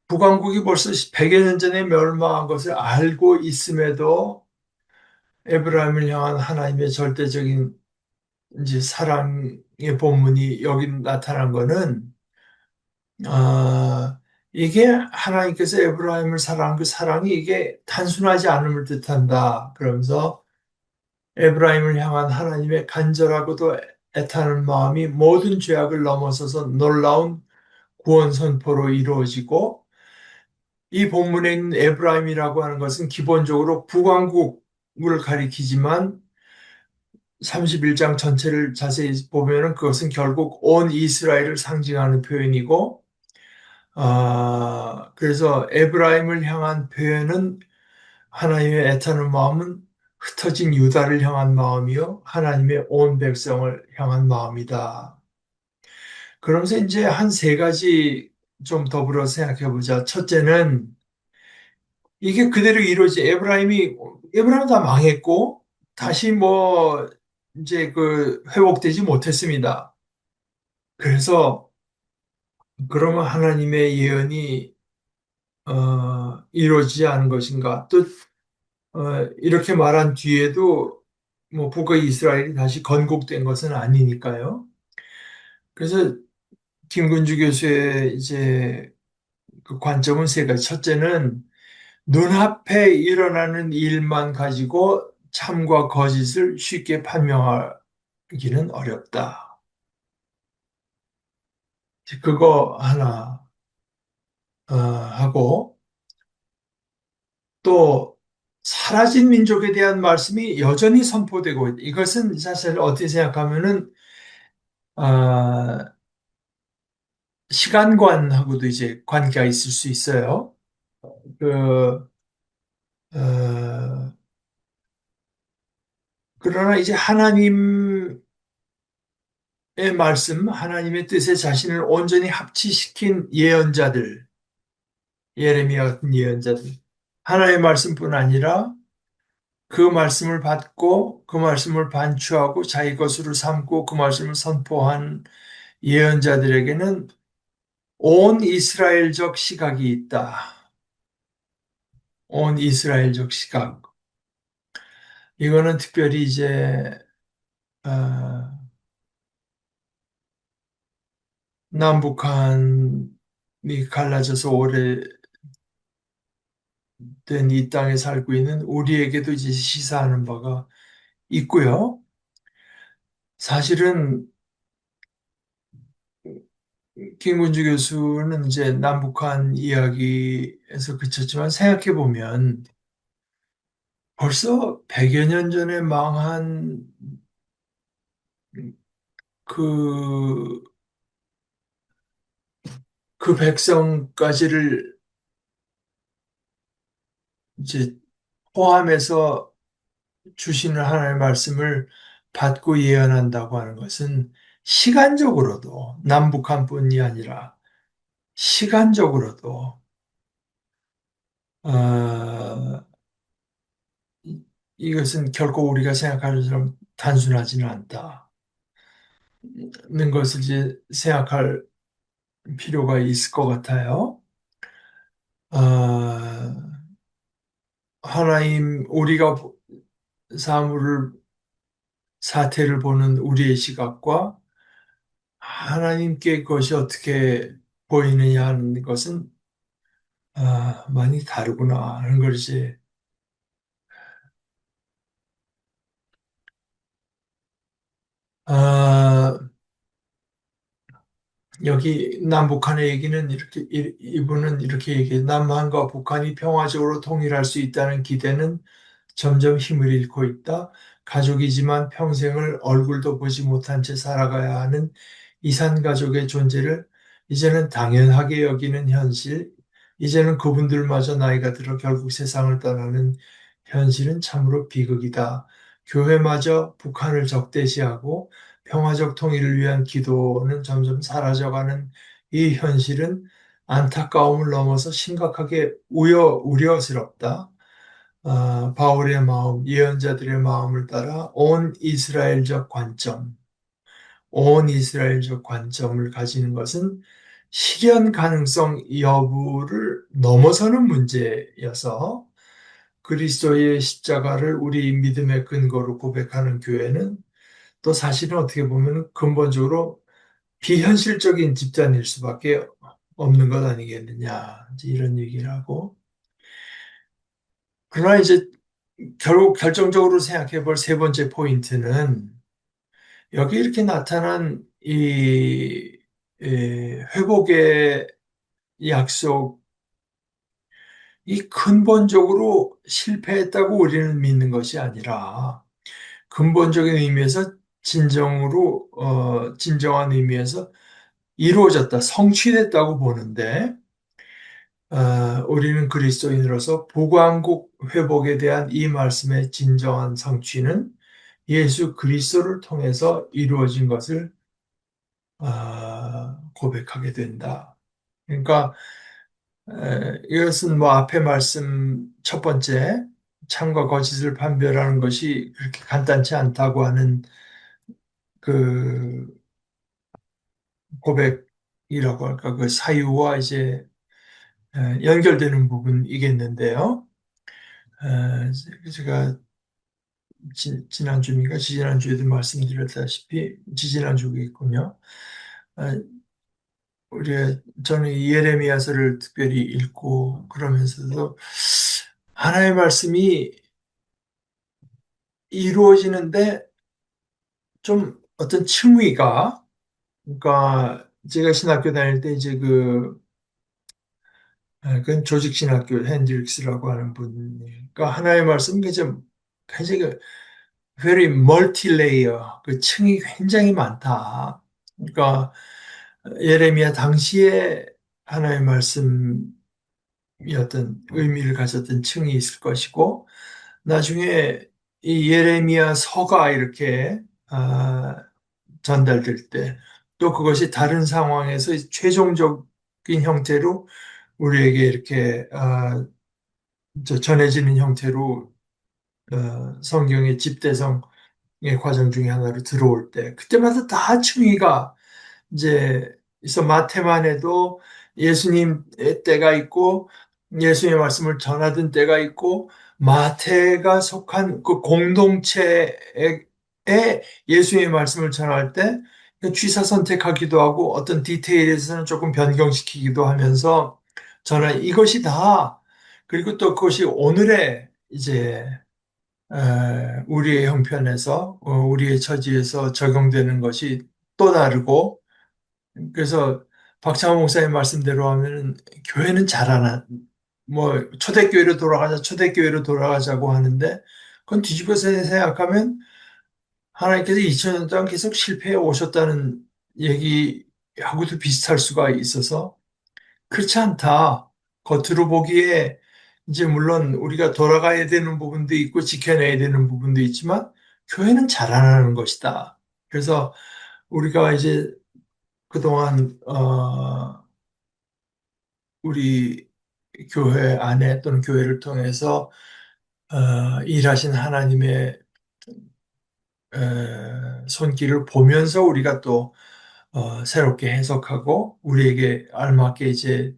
Speaker 1: 북왕국이 벌써 100여 년 전에 멸망한 것을 알고 있음에도 에브라임을 향한 하나님의 절대적인 이제 사랑의 본문이 여기 나타난 거는 이게 하나님께서 에브라임을 사랑한 그 사랑이 이게 단순하지 않음을 뜻한다. 그러면서 에브라임을 향한 하나님의 간절하고도 애타는 마음이 모든 죄악을 넘어서서 놀라운 구원 선포로 이루어지고 이 본문에 있는 에브라임이라고 하는 것은 기본적으로 북왕국을 가리키지만 31장 전체를 자세히 보면은 그것은 결국 온 이스라엘을 상징하는 표현이고 그래서 에브라임을 향한 표현은 하나님의 애타는 마음은 흩어진 유다를 향한 마음이요. 하나님의 온 백성을 향한 마음이다. 그러면서 이제 한 세 가지 좀 더불어 생각해 보자. 첫째는 이게 그대로 이루어지 에브라임 다 망했고 다시 뭐 이제 그 회복되지 못했습니다. 그래서 그러면 하나님의 예언이 이루어지지 않은 것인가? 또 이렇게 말한 뒤에도 뭐 북의 이스라엘이 다시 건국된 것은 아니니까요. 그래서 김근주 교수의 이제 그 관점은 세 가지. 첫째는 눈앞에 일어나는 일만 가지고 참과 거짓을 쉽게 판명하기는 어렵다. 그거 하나 하고 또 사라진 민족에 대한 말씀이 여전히 선포되고 있다. 이것은 사실 어떻게 생각하면은 아, 시간관하고도 이제 관계가 있을 수 있어요. 그 어, 그러나 이제 하나님의 말씀, 하나님의 뜻에 자신을 온전히 합치시킨 예언자들, 예레미야 같은 예언자들, 하나님의 말씀뿐 아니라 그 말씀을 받고 그 말씀을 반추하고 자기 것으로 삼고 그 말씀을 선포한 예언자들에게는 온 이스라엘적 시각이 있다. 온 이스라엘적 시각. 이거는 특별히 이제 어, 남북한이 갈라져서 오래된 이 땅에 살고 있는 우리에게도 이제 시사하는 바가 있고요. 사실은 김군주 교수는 이제 남북한 이야기에서 그쳤지만 생각해 보면 벌써 100여 년 전에 망한 그, 그 백성까지를 이제 포함해서 주시는 하나님의 말씀을 받고 예언한다고 하는 것은 시간적으로도 남북한뿐이 아니라 시간적으로도 어, 이것은 결코 우리가 생각하는 것처럼 단순하지는 않다는 것을 이제 생각할 필요가 있을 것 같아요. 어, 하나님, 우리가 사물을, 사태를 보는 우리의 시각과 하나님께 그것이 어떻게 보이느냐 하는 것은 많이 다르구나 하는 걸 이제 아, 여기 남북한의 얘기는 이렇게 이분은 이렇게 얘기해 남한과 북한이 평화적으로 통일할 수 있다는 기대는 점점 힘을 잃고 있다. 가족이지만 평생을 얼굴도 보지 못한 채 살아가야 하는 이산 가족의 존재를 이제는 당연하게 여기는 현실, 이제는 그분들마저 나이가 들어 결국 세상을 떠나는 현실은 참으로 비극이다. 교회마저 북한을 적대시하고 평화적 통일을 위한 기도는 점점 사라져가는 이 현실은 안타까움을 넘어서 심각하게 우려스럽다. 바울의 마음, 예언자들의 마음을 따라 온 이스라엘적 관점을 가지는 것은 실현 가능성 여부를 넘어서는 문제여서 그리스도의 십자가를 우리 믿음의 근거로 고백하는 교회는 또 사실은 어떻게 보면 근본적으로 비현실적인 집단일 수밖에 없는 것 아니겠느냐, 이제 이런 얘기를 하고. 그러나 이제 결국 결정적으로 생각해 볼 세 번째 포인트는 여기 이렇게 나타난 회복의 약속이 근본적으로 실패했다고 우리는 믿는 것이 아니라 근본적인 의미에서 진정한 의미에서 이루어졌다, 성취됐다고 보는데, 우리는 그리스도인으로서 보관국 회복에 대한 이 말씀의 진정한 성취는 예수 그리스도를 통해서 이루어진 것을 고백하게 된다. 그러니까 이것은 뭐 앞에 말씀 첫 번째 참과 거짓을 판별하는 것이 그렇게 간단치 않다고 하는 그 고백이라고 할까 그 사유와 이제 연결되는 부분이겠는데요. 제가 지난주인가 지지난주에도 말씀드렸다시피 지지난주겠군요. 어, 저는 이 예레미야서를 특별히 읽고 그러면서도 하나님의 말씀이 이루어지는데 좀 어떤 층위가, 그러니까 제가 신학교 다닐 때 이제 그건 조직신학교 핸드릭스라고 하는 분이니까 하나의 말씀 굉장히 very multi-layer, 그 층이 굉장히 많다. 그러니까 예레미야 당시에 하나의 말씀이 어떤 의미를 가졌던 층이 있을 것이고 나중에 이 예레미야 서가 이렇게 전달될 때 또 그것이 다른 상황에서 최종적인 형태로 우리에게 이렇게 전해지는 형태로 성경의 집대성의 과정 중에 하나로 들어올 때 그때마다 다 층위가 이제 그래서 마태만 해도 예수님의 때가 있고 예수님의 말씀을 전하던 때가 있고 마태가 속한 그 공동체에 예수님의 말씀을 전할 때 취사 선택하기도 하고 어떤 디테일에서는 조금 변경시키기도 하면서 저는 이것이 다 그리고 또 그것이 오늘의 이제 우리의 형편에서 우리의 처지에서 적용되는 것이 또 다르고 그래서 박창호 목사님 말씀대로 하면은 교회는 잘하나 뭐 초대교회로 돌아가자고 하는데 그건 뒤집어서 생각하면 하나님께서 2000년 동안 계속 실패해 오셨다는 얘기하고도 비슷할 수가 있어서 그렇지 않다. 겉으로 보기에 이제 물론 우리가 돌아가야 되는 부분도 있고 지켜내야 되는 부분도 있지만 교회는 자라나는 것이다. 그래서 우리가 이제 그동안 우리 교회 안에 또는 교회를 통해서 일하신 하나님의 손길을 보면서 우리가 또 새롭게 해석하고 우리에게 알맞게 이제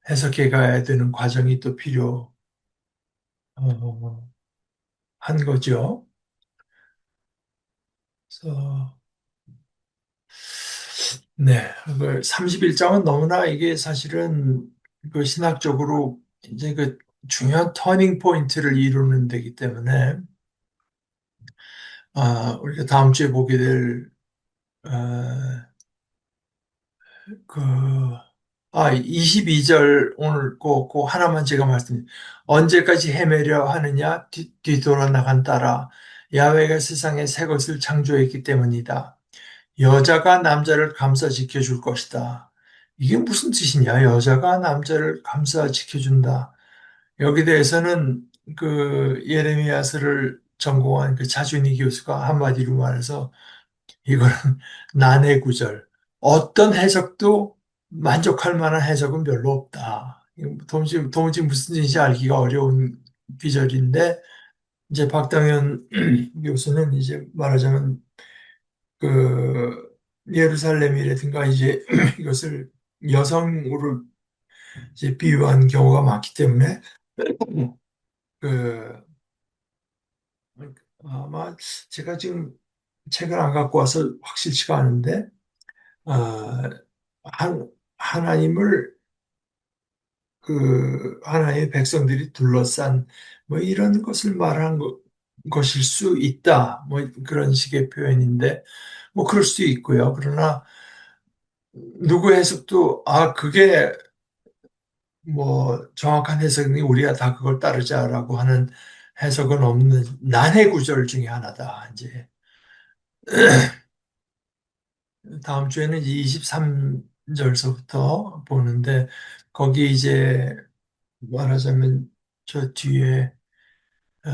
Speaker 1: 해석해 가야 되는 과정이 또 필요한 거죠. 그래서 네, 그 31장은 너무나 이게 사실은 그 신학적으로 이제 그 중요한 터닝 포인트를 이루는 데기 때문에 우리가 다음 주에 보게 될 그, 22절 오늘 그 하나만 제가 언제까지 헤매려 하느냐? 뒤돌아 나간 딸아. 야훼가 세상에 새 것을 창조했기 때문이다. 여자가 남자를 감싸 지켜줄 것이다. 이게 무슨 뜻이냐? 여자가 남자를 감싸 지켜준다. 여기 대해서는 그 예레미야서를 전공한 그 차준희 교수가 한마디로 말해서 이거는 난해 구절. 어떤 해석도 만족할 만한 해석은 별로 없다. 도무지 무슨 뜻인지 알기가 어려운 구절인데, 이제 박당현 교수는 이제 말하자면 그 예루살렘이라든가 이제 이것을 여성으로 이제 비유한 경우가 많기 때문에 그 아마 제가 지금 책을 안 갖고 와서 확실치가 않은데 아, 하나님을 그 하나님의 백성들이 둘러싼 뭐 이런 것을 말한 것일 수 있다. 뭐 그런 식의 표현인데 뭐 그럴 수도 있고요. 그러나 누구 해석도 그게 뭐 정확한 해석이 우리가 다 그걸 따르자라고 하는 해석은 없는 난해 구절 중에 하나다. 이제 다음 주에는 이제 23절서부터 보는데 거기 이제 말하자면 저 뒤에 어,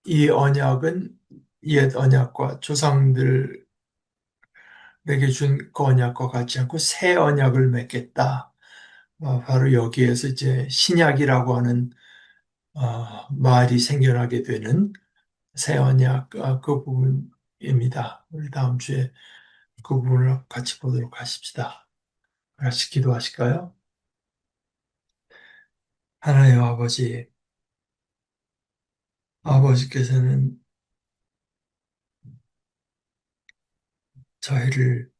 Speaker 1: 이 언약은 옛 언약과 조상들에게 준 그 언약과 같지 않고 새 언약을 맺겠다. 바로 여기에서 이제 신약이라고 하는 말이 생겨나게 되는 새 언약 그 부분입니다. 우리 다음 주에 그 부분을 같이 보도록 하십시다. 같이 기도하실까요? 하나님 아버지, 아버지께서는 저희를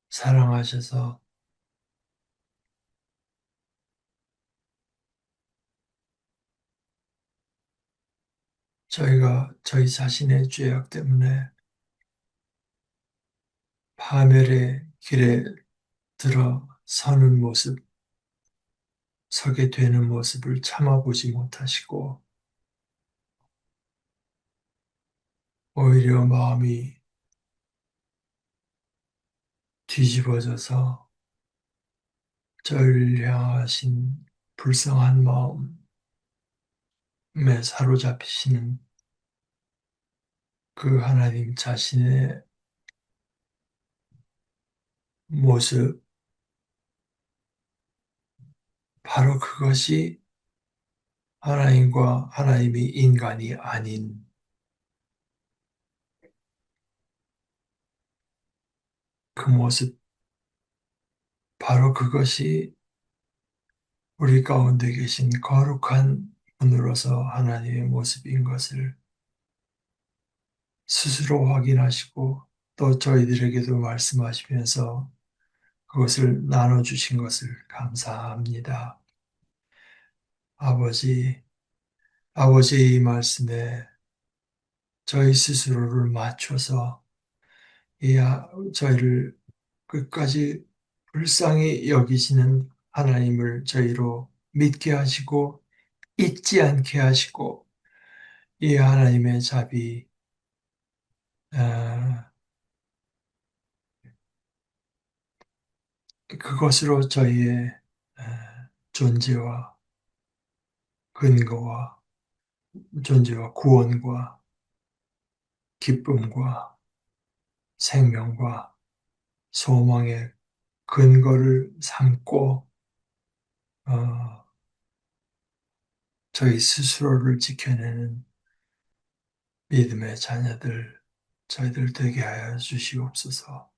Speaker 1: 사랑하셔서 저희가 저희 자신의 죄악 때문에 파멸의 길에 들어 서는 모습, 서게 되는 모습을 참아보지 못하시고 오히려 마음이 뒤집어져서 저를 향하신 불쌍한 마음에 사로잡히시는 그 하나님 자신의 모습, 바로 그것이 하나님과 하나님이 인간이 아닌 그 모습, 바로 그것이 우리 가운데 계신 거룩한 분으로서 하나님의 모습인 것을 스스로 확인하시고 또 저희들에게도 말씀하시면서 그것을 나눠주신 것을 감사합니다. 아버지, 아버지의 말씀에 저희 스스로를 맞춰서 저희를 끝까지 불쌍히 여기시는 하나님을 저희로 믿게 하시고 잊지 않게 하시고 이 하나님의 자비, 아, 그것으로 저희의 존재와 근거와 존재와 구원과 기쁨과 생명과 소망의 근거를 삼고 어, 저희 스스로를 지켜내는 믿음의 자녀들 저희들 되게 하여 주시옵소서.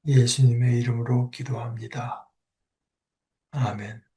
Speaker 1: 예수님의 이름으로 기도합니다. 아멘.